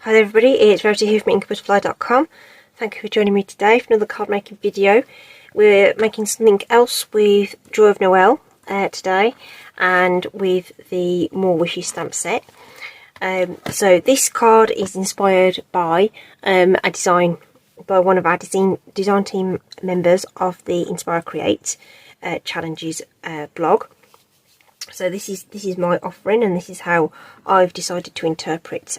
Hi there everybody, it's Rarity here from inkybutterfly.com. Thank you for joining me today for another card making video. We're making something else with Joy of Noel today, and with the More Wishes stamp set. So this card is inspired by a design by one of our design team members of the Inspire Create Challenges blog. So this is my offering, and this is how I've decided to interpret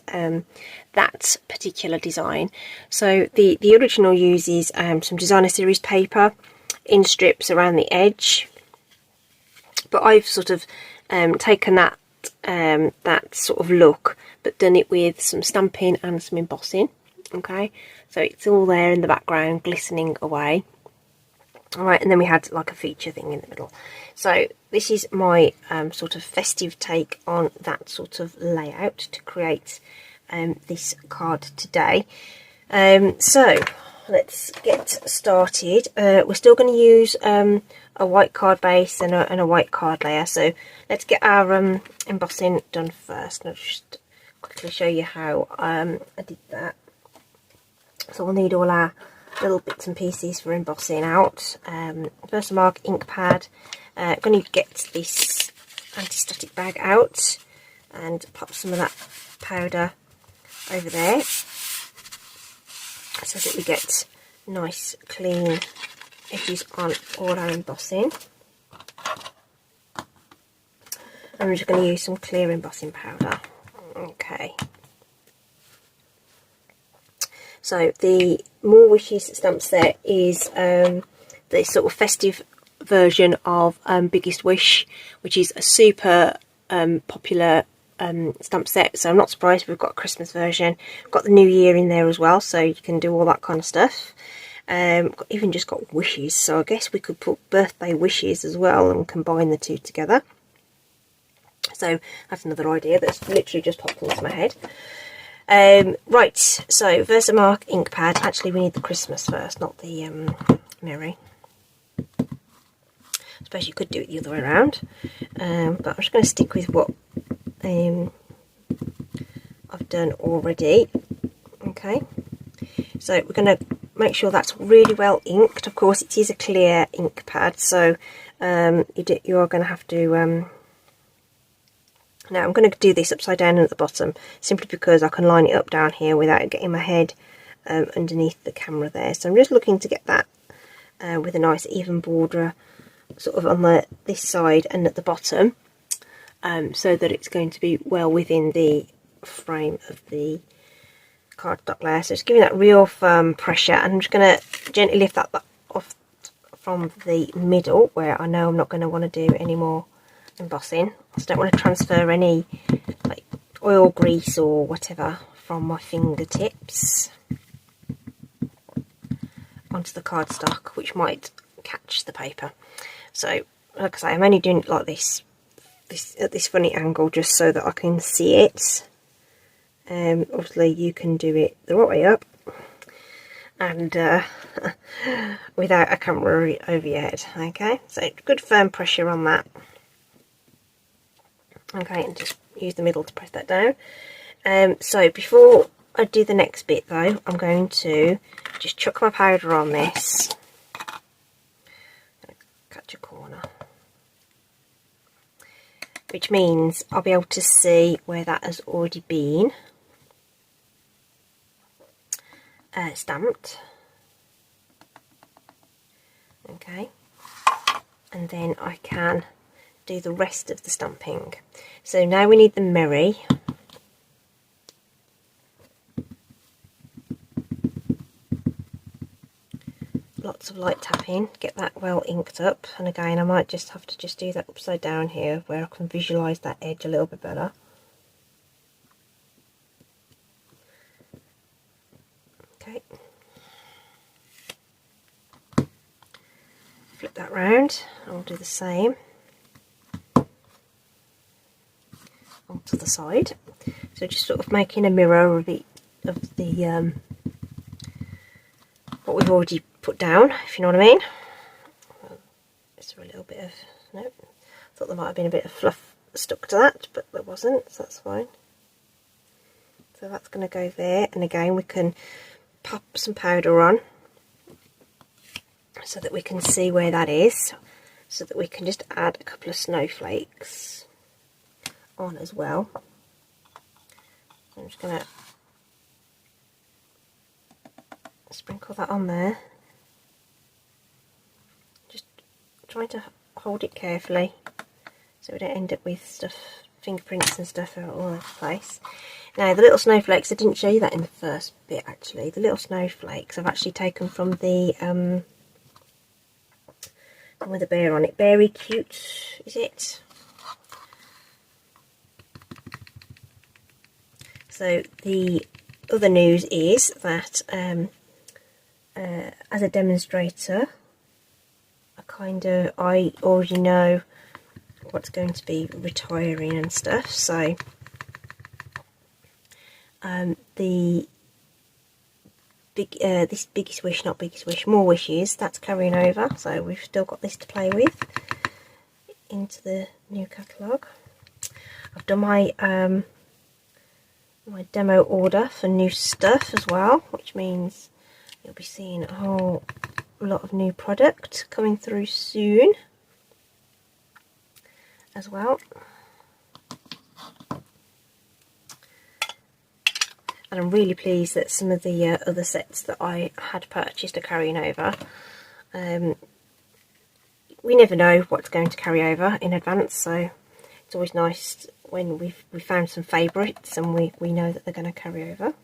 that particular design. So the original uses some designer series paper in strips around the edge, but I've sort of taken that that sort of look, but done it with some stamping and some embossing. Okay, so it's all there in the background, glistening away. Alright, and then we had like a feature thing in the middle. So this is my sort of festive take on that sort of layout to create this card today. So let's get started. We're still going to use a white card base and a white card layer. So let's get our embossing done first. I'll just quickly show you how I did that. So we'll need all our little bits and pieces for embossing out. Versamark ink pad. Going to get this anti-static bag out and pop some of that powder over there so that we get nice clean edges on all our embossing. And we're just going to use some clear embossing powder. Okay. So the More Wishes stamp set is the sort of festive version of Biggest Wish, which is a super popular stamp set. So I'm not surprised we've got a Christmas version. We've got the New Year in there as well, so you can do all that kind of stuff. Even just got wishes, so I guess we could put birthday wishes as well and combine the two together. So that's another idea that's literally just popped into my head. Right, so Versamark ink pad. Actually, we need the Christmas first, not the Merry. I suppose you could do it the other way around, but I'm just going to stick with what I've done already. Okay, so we're going to make sure that's really well inked. Of course, it is a clear ink pad, so you are going to have to. Now I'm going to do this upside down at the bottom, simply because I can line it up down here without getting my head underneath the camera there. So I'm just looking to get that with a nice even border sort of on this side and at the bottom, so that it's going to be well within the frame of the cardstock layer. So just giving that real firm pressure, and I'm just going to gently lift that off from the middle where I know I'm not going to want to do any more embossing. I just don't want to transfer any like oil, grease or whatever from my fingertips onto the cardstock, which might catch the paper. So like I say, I'm only doing it like this at this funny angle just so that I can see it. Obviously you can do it the right way up and without a camera over your head. Okay, so good firm pressure on that. Okay, and just use the middle to press that down. So before I do the next bit though, I'm going to just chuck my powder on this. Catch a corner. Which means I'll be able to see where that has already been stamped. Okay. And then I can do the rest of the stamping. So now we need the Merry. Lots of light tapping, get that well inked up, and again I might just have to do that upside down here where I can visualise that edge a little bit better. Okay. Flip that round, I'll do the same onto the side. So just sort of making a mirror of the what we've already put down, if you know what I mean. Just a little bit of, nope, thought there might have been a bit of fluff stuck to that, but there wasn't, so that's fine. So that's going to go there, and again we can pop some powder on so that we can see where that is, so that we can just add a couple of snowflakes on as well. I'm just going to sprinkle that on there, just trying to hold it carefully so we don't end up with stuff, fingerprints and stuff all over the place. Now the little snowflakes, I didn't show you that in the first bit actually. The little snowflakes I've actually taken from the one with a bear on it. Berry Cute, is it? So the other news is that as a demonstrator, I already know what's going to be retiring and stuff. So the this Biggest Wish, not Biggest Wish, More Wishes, that's carrying over. So we've still got this to play with into the new catalogue. I've done my my demo order for new stuff as well, which means you'll be seeing a whole lot of new product coming through soon as well. And I'm really pleased that some of the other sets that I had purchased are carrying over. We never know what's going to carry over in advance, so it's always nice when we found some favourites and we know that they're going to carry over.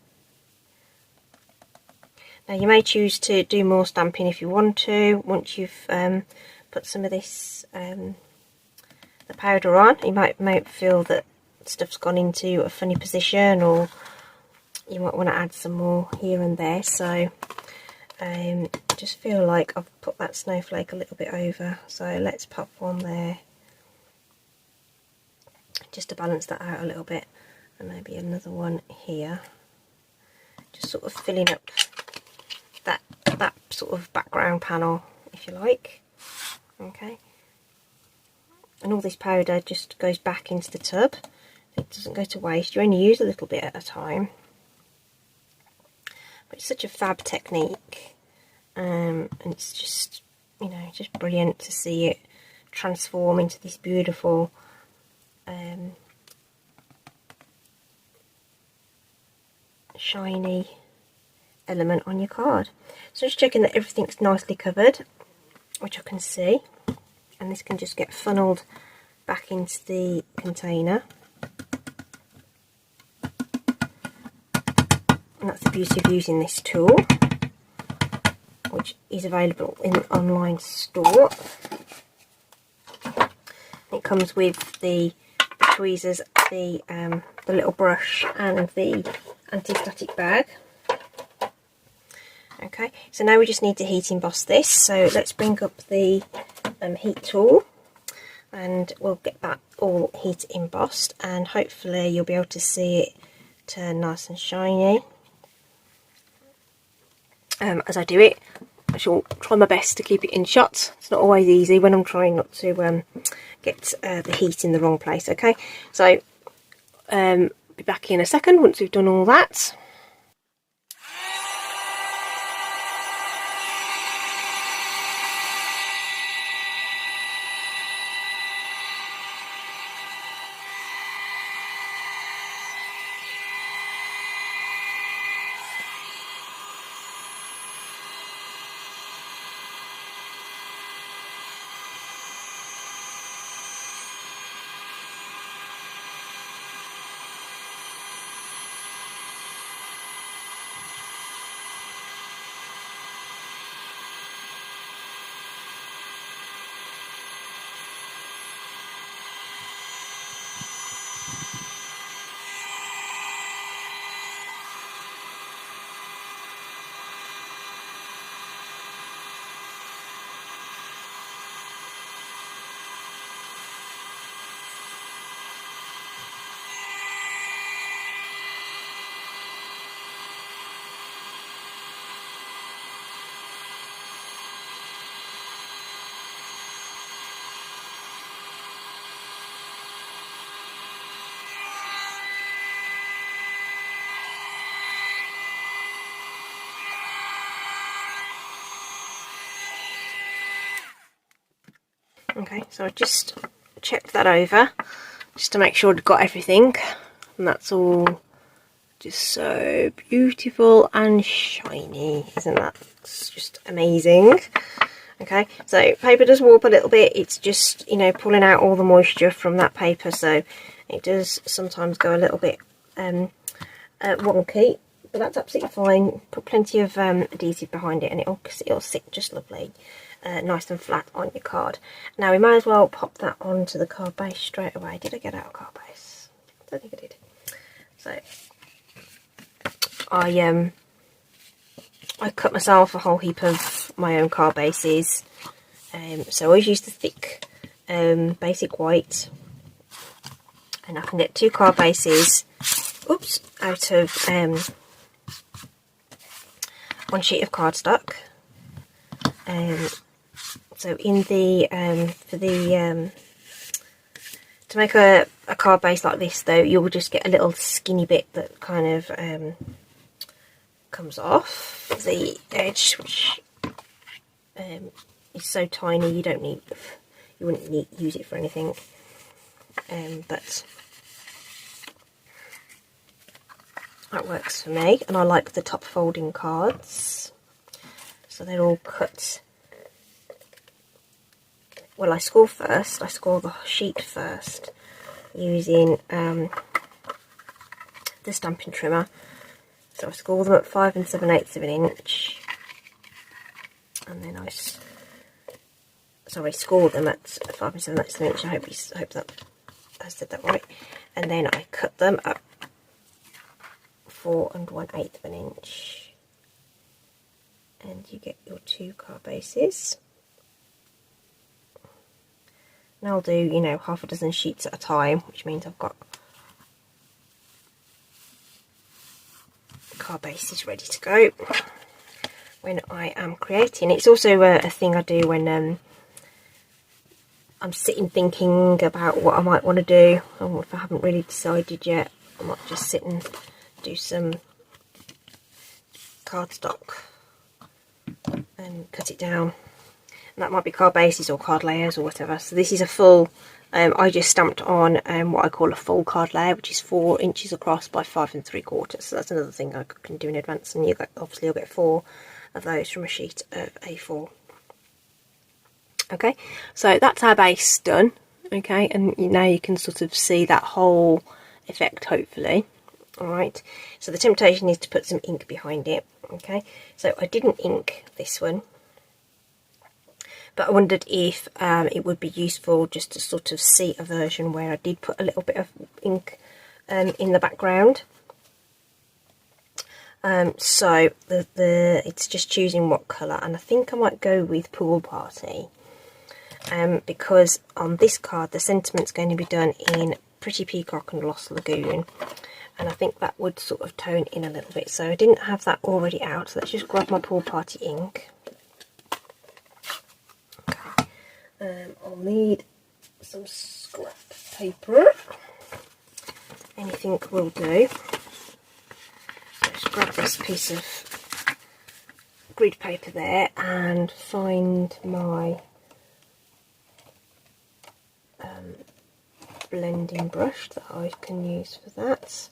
Now you may choose to do more stamping if you want to. Once you've put some of this the powder on, you might feel that stuff's gone into a funny position, or you might want to add some more here and there. So just feel like I've put that snowflake a little bit over, so let's pop one there just to balance that out a little bit, and maybe another one here, just sort of filling up that sort of background panel, if you like. Okay, and all this powder just goes back into the tub. It doesn't go to waste. You only use a little bit at a time, but it's such a fab technique, and it's just, you know, just brilliant to see it transform into this beautiful shiny element on your card. So just checking that everything's nicely covered, which I can see, and this can just get funneled back into the container. And that's the beauty of using this tool, which is available in the online store. It comes with the tweezers, the little brush, and the anti-static bag. Okay, so now we just need to heat emboss this. So let's bring up the heat tool, and we'll get that all heat embossed, and hopefully you'll be able to see it turn nice and shiny. As I do it, I shall try my best to keep it in shot. It's not always easy when I'm trying not to get the heat in the wrong place. Okay, so be back in a second once we've done all that. Okay, so I just checked that over just to make sure I'd got everything, and that's all just so beautiful and shiny. Isn't that just amazing? Okay, so paper does warp a little bit. It's just, you know, pulling out all the moisture from that paper, so it does sometimes go a little bit wonky, but that's absolutely fine. Put plenty of adhesive behind it and it'll sit just lovely, nice and flat on your card. Now we might as well pop that onto the card base straight away. Did I get out of card base? I don't think I did. So I cut myself a whole heap of my own card bases. So I always use the thick basic white, and I can get 2 card bases, oops, out of 1 sheet of cardstock. So in the to make a card base like this, though, you'll just get a little skinny bit that kind of comes off the edge, which is so tiny you wouldn't use it for anything, but that works for me. And I like the top folding cards, so they're all cut. Well, I score the sheet first using the stamping trimmer. So I score them at 5 7/8 of an inch, and then I score them at 5 7/8 of an inch. I hope that I said that right. And then I cut them at 4 1/8 of an inch, and you get your 2 card bases. And I'll do, you know, half a dozen sheets at a time, which means I've got card bases ready to go when I am creating. It's also a thing I do when I'm sitting thinking about what I might want to do, or if I haven't really decided yet, I might just sit and do some cardstock and cut it down. And that might be card bases or card layers or whatever. So this is a full, I just stamped on what I call a full card layer, which is 4 inches across by 5 3/4. So that's another thing I can do in advance, and obviously you'll get 4 of those from a sheet of A4. Okay, so that's our base done. Okay, and now you can sort of see that whole effect, hopefully. Alright, so the temptation is to put some ink behind it. Okay, so I didn't ink this one, but I wondered if it would be useful just to sort of see a version where I did put a little bit of ink in the background. So it's just choosing what colour, and I think I might go with Pool Party, because on this card the sentiment's going to be done in Pretty Peacock and Lost Lagoon, and I think that would sort of tone in a little bit. So I didn't have that already out, so let's just grab my Pool Party ink. I'll need some scrap paper, anything will do. Just grab this piece of grid paper there and find my blending brush that I can use for that.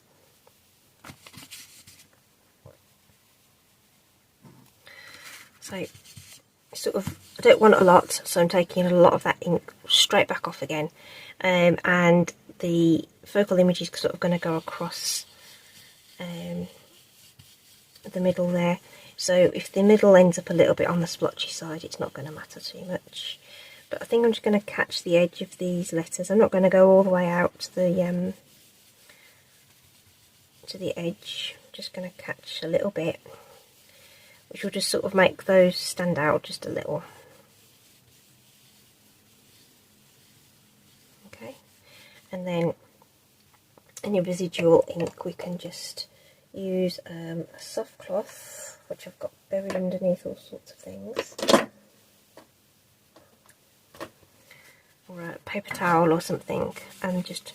So sort of, I don't want a lot, so I'm taking a lot of that ink straight back off again, and the focal image is sort of going to go across the middle there. So if the middle ends up a little bit on the splotchy side, it's not going to matter too much. But I think I'm just going to catch the edge of these letters. I'm not going to go all the way out to the edge. I'm just going to catch a little bit, which will just sort of make those stand out just a little. Okay, and then any residual ink we can just use a soft cloth, which I've got buried underneath all sorts of things, or a paper towel or something, and just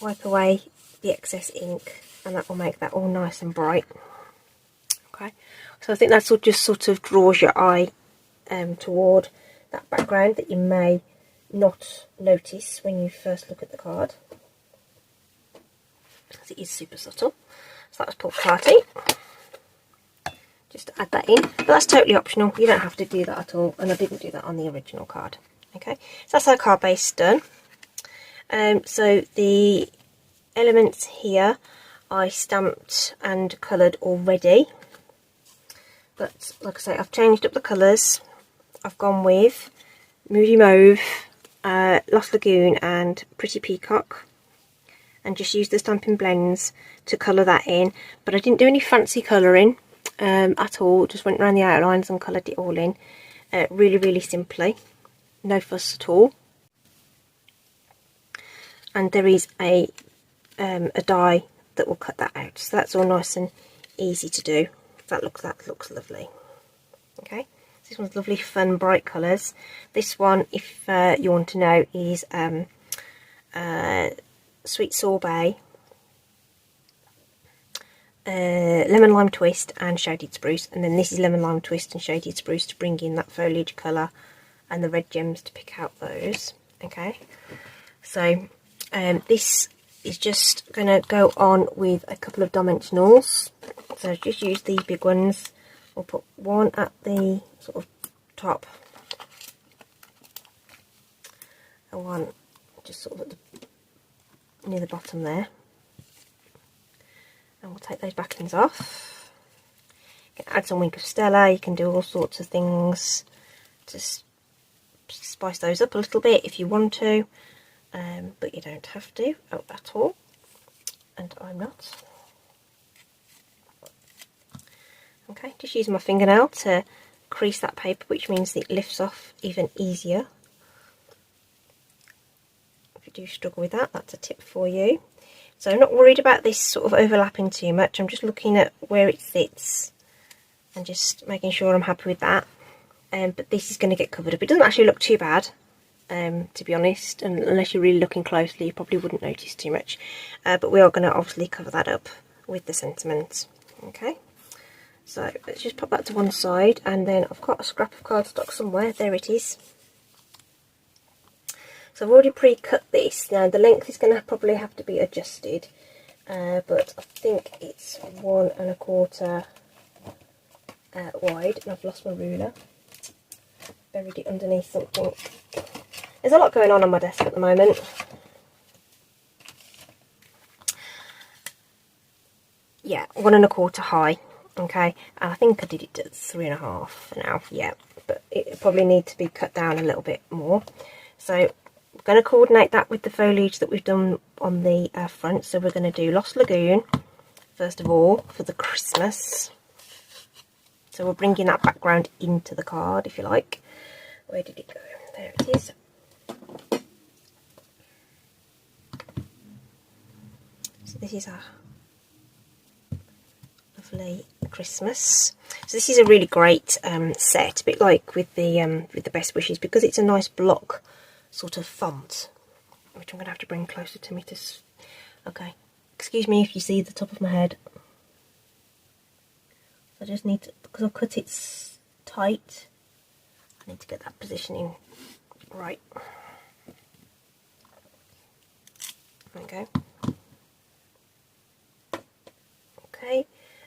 wipe away the excess ink, and that will make that all nice and bright. Okay, so I think that's just sort of draws your eye toward that background that you may not notice when you first look at the card. Because it is super subtle. So that was Paul Clarty. Just to add that in. But that's totally optional. You don't have to do that at all. And I didn't do that on the original card. Okay, so that's our card base done. So the elements here I stamped and coloured already. But like I say, I've changed up the colours. I've gone with Moody Mauve, Lost Lagoon and Pretty Peacock. And just used the Stampin' Blends to colour that in. But I didn't do any fancy colouring at all. Just went around the outlines and coloured it all in. Really, really simply. No fuss at all. And there is a die that will cut that out. So that's all nice and easy to do. That looks lovely. Okay. This one's lovely, fun, bright colours. This one, if you want to know, is Sweet Sorbet, Lemon Lime Twist and Shaded Spruce. And then this is Lemon Lime Twist and Shaded Spruce to bring in that foliage colour and the red gems to pick out those. Okay. So this is just going to go on with a couple of dimensionals. So just use these big ones. We'll put one at the sort of top and one just sort of at the, near the bottom there. And we'll take those backings off. You can add some Wink of Stella. You can do all sorts of things. Just spice those up a little bit if you want to. But you don't have to at all. And I'm not. Okay, just using my fingernail to crease that paper, which means it lifts off even easier. If you do struggle with that, that's a tip for you. So I'm not worried about this sort of overlapping too much. I'm just looking at where it sits and just making sure I'm happy with that. But this is going to get covered up. It doesn't actually look too bad, to be honest, and unless you're really looking closely, you probably wouldn't notice too much. But we are going to obviously cover that up with the sentiment. Okay. So let's just pop that to one side, and then I've got a scrap of cardstock somewhere. There it is. So I've already pre-cut this. Now the length is going to probably have to be adjusted, but I think it's 1 1/4 wide, and I've lost my ruler. Buried it underneath something. There's a lot going on my desk at the moment. Yeah, 1 1/4 high. Okay, and I think I did it at 3.5 now, yeah, but it probably needs to be cut down a little bit more. So we're going to coordinate that with the foliage that we've done on the front. So we're going to do Lost Lagoon first of all for the Christmas. So we're bringing that background into the card, if you like. Where did it go? There it is. So this is our lovely Christmas. So this is a really great set, a bit like with the Best Wishes, because it's a nice block sort of font, which I'm going to have to bring closer to me to. Okay, excuse me if you see the top of my head. I just need to, because I've cut it tight, I need to get that positioning right. There we go. Okay.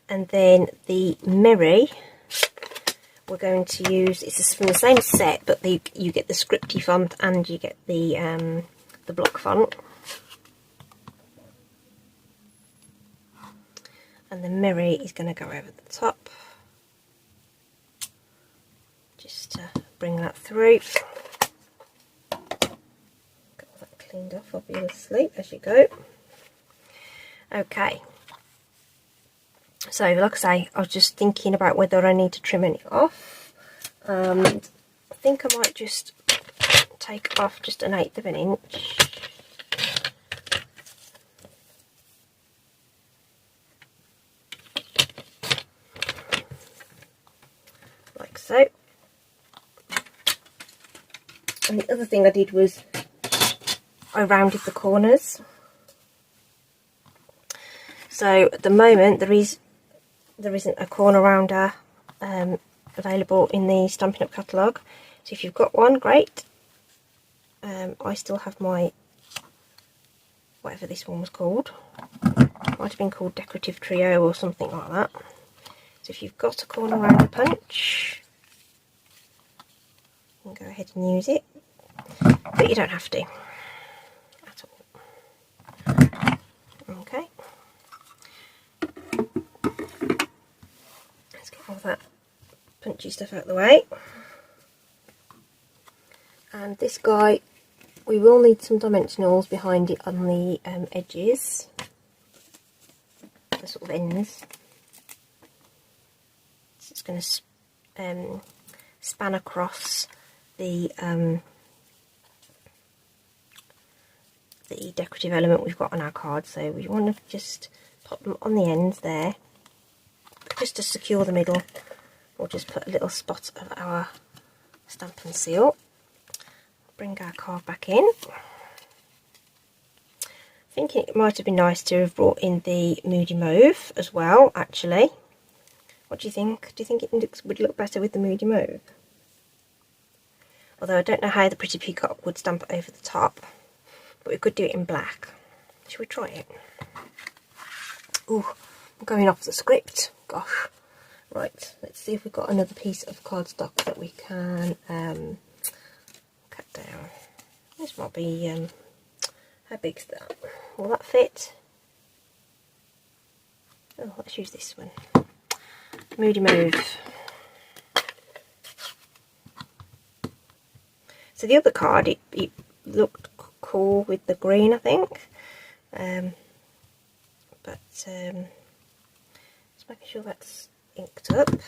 And then the Merry, we're going to use, it's from the same set, but you get the scripty font and you get the block font. And the Merry is going to go over the top. Just to bring that through. Get that cleaned off, obviously, as you go. Okay. So, like I say, I was just thinking about whether I need to trim any off. I think I might just take off just 1/8 of an inch. Like so. And the other thing I did was I rounded the corners. So at the moment there isn't a corner rounder available in the Stampin' Up catalogue. So if you've got one, great. I still have my, whatever this one was called, might have been called Decorative Trio or something like that. So if you've got a corner rounder punch, you can go ahead and use it, but you don't have to at all. Okay, let's get all that punchy stuff out of the way. And this guy, we will need some dimensionals behind it on the edges, the sort of ends. So it's going to span across the decorative element we've got on our card. So we want to just pop them on the ends there, just to secure the middle. We'll just put a little spot of our Stampin' Seal. Bring our card back in. Thinking it might have been nice to have brought in the Moody Mauve as well, actually. What do you think? Do you think it would look better with the Moody Mauve? Although I don't know how the Pretty Peacock would stamp it over the top, but we could do it in black. Should we try it? Ooh, I'm going off the script. Gosh. Right, let's see if we've got another piece of cardstock that we can cut down. This might be, how big's that? Will that fit? Oh, let's use this one. Moody Mauve. So the other card, it looked cool with the green, I think. But just making sure that's inked up. We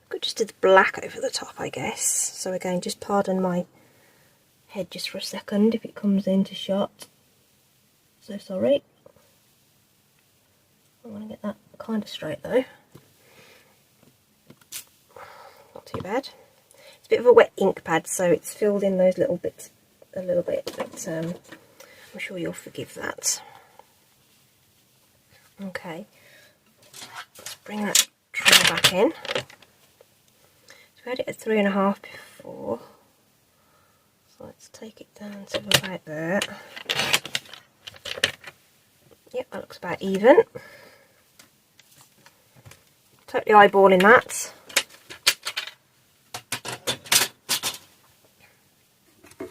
could just do the black over the top, I guess. So again, just pardon my head just for a second if it comes into shot. So sorry. I want to get that kind of straight though. Not too bad. It's a bit of a wet ink pad, so it's filled in those little bits a little bit, but I'm sure you'll forgive that. Okay, let's bring that trim back in. So we had it at 3.5 before, so let's take it down to about there. Yep, that looks about even. Totally eyeballing that. I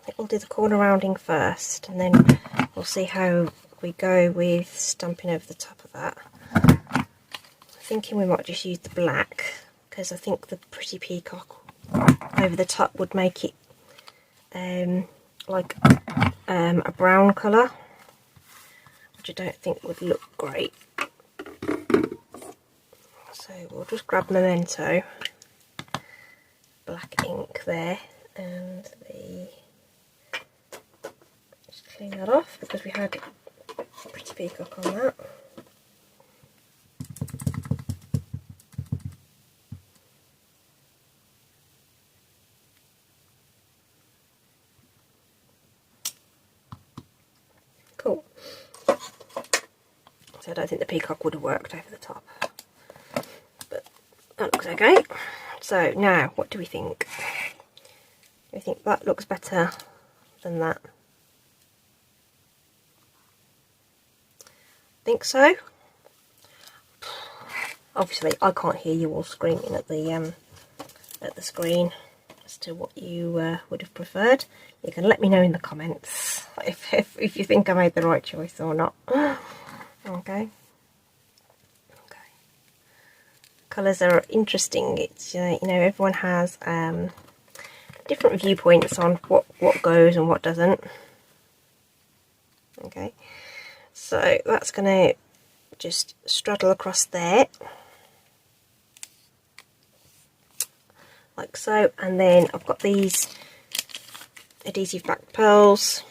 think we'll do the corner rounding first, and then we'll see how we go with stamping over the top of that. I'm thinking we might just use the black, because I think the Pretty Peacock over the top would make it like a brown colour, which I don't think would look great. So we'll just grab Memento black ink there, and just clean that off because we had Pretty Peacock on that. Cool. So I don't think the peacock would have worked over the top, but that looks okay. So now, what do we think? Do we think that looks better than that? Think so? Obviously, I can't hear you all screaming at the screen as to what you would have preferred. You can let me know in the comments if you think I made the right choice or not. Okay. Colours are interesting. It's you know, everyone has different viewpoints on what goes and what doesn't. Okay, so that's going to just straddle across there like so, and then I've got these adhesive back pearls,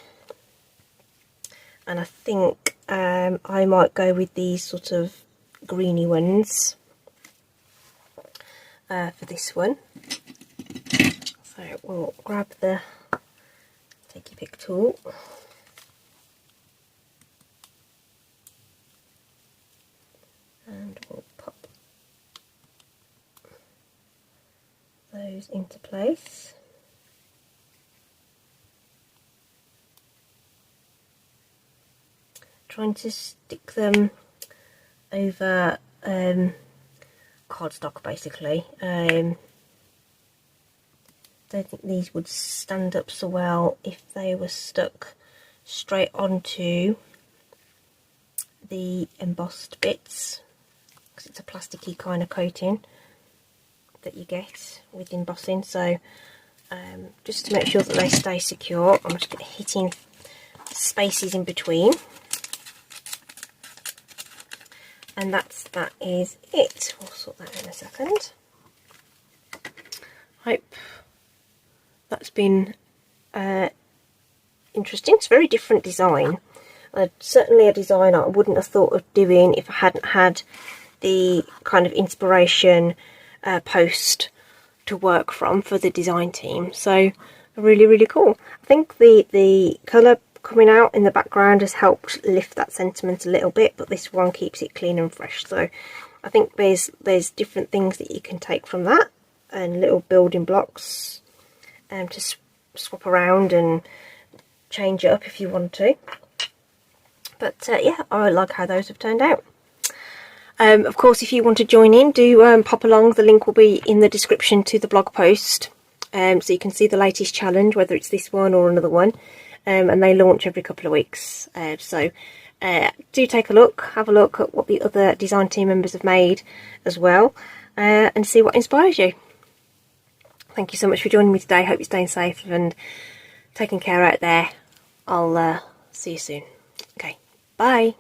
and I think I might go with these sort of greeny ones for this one. So we'll grab the take your pick tool, and we'll pop those into place. Trying to stick them over cardstock basically. Don't think these would stand up so well if they were stuck straight onto the embossed bits, because it's a plasticky kind of coating that you get with embossing. So just to make sure that they stay secure, I'm just hitting spaces in between. And that is it. We'll sort that in a second. Hope that's been interesting. It's a very different design. Certainly a design I wouldn't have thought of doing if I hadn't had the kind of inspiration post to work from for the design team. So really, really cool. I think the colour coming out in the background has helped lift that sentiment a little bit, but this one keeps it clean and fresh. So I think there's different things that you can take from that, and little building blocks to swap around and change it up if you want to. But yeah, I like how those have turned out. Of course, if you want to join in, do pop along. The link will be in the description to the blog post, so you can see the latest challenge, whether it's this one or another one. And they launch every couple of weeks, so do take a look, have a look at what the other design team members have made as well, and see what inspires you. Thank you so much for joining me today. Hope you're staying safe and taking care out there. I'll see you soon. Okay, bye.